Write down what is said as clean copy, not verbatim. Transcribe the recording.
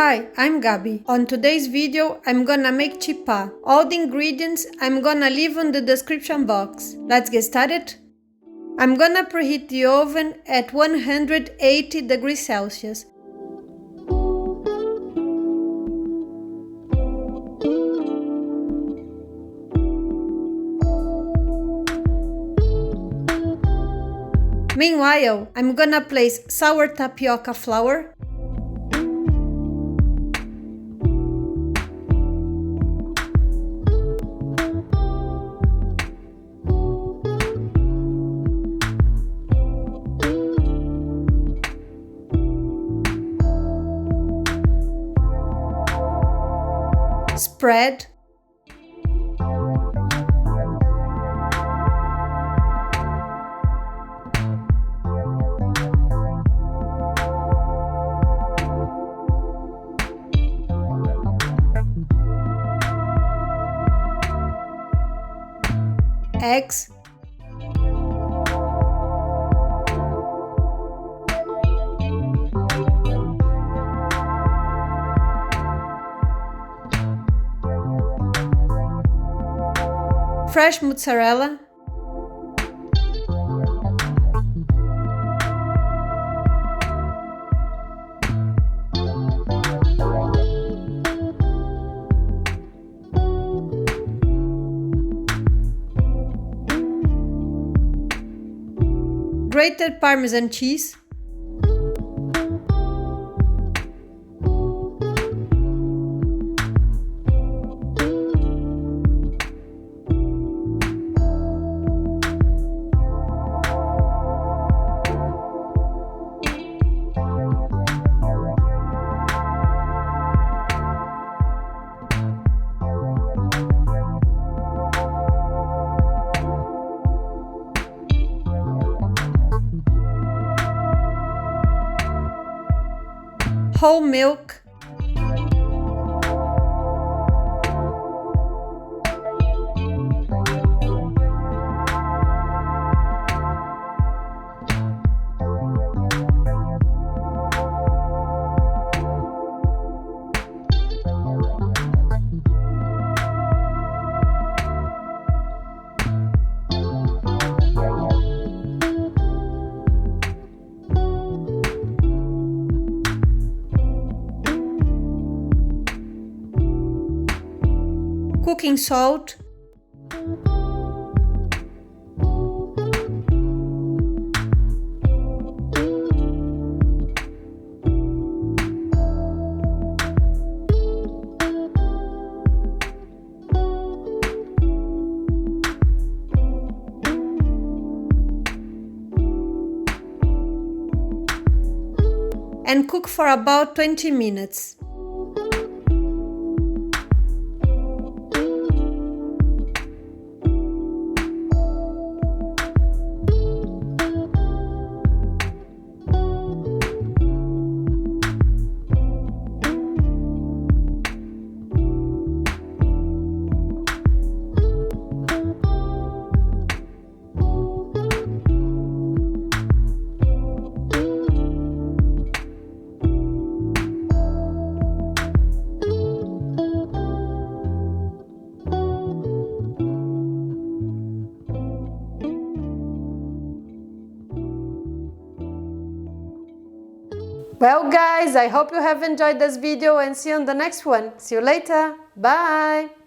Hi, I'm Gabi. On today's video, I'm gonna make chipá. All the ingredients I'm gonna leave in the description box. Let's get started. I'm gonna preheat the oven at 180 degrees Celsius. Meanwhile, I'm gonna place sour tapioca flour, spread, eggs, fresh mozzarella, grated Parmesan cheese, whole milk, cooking salt, and cook for about 20 minutes. Well guys, I hope you have enjoyed this video and see you on the next one. See you later. Bye!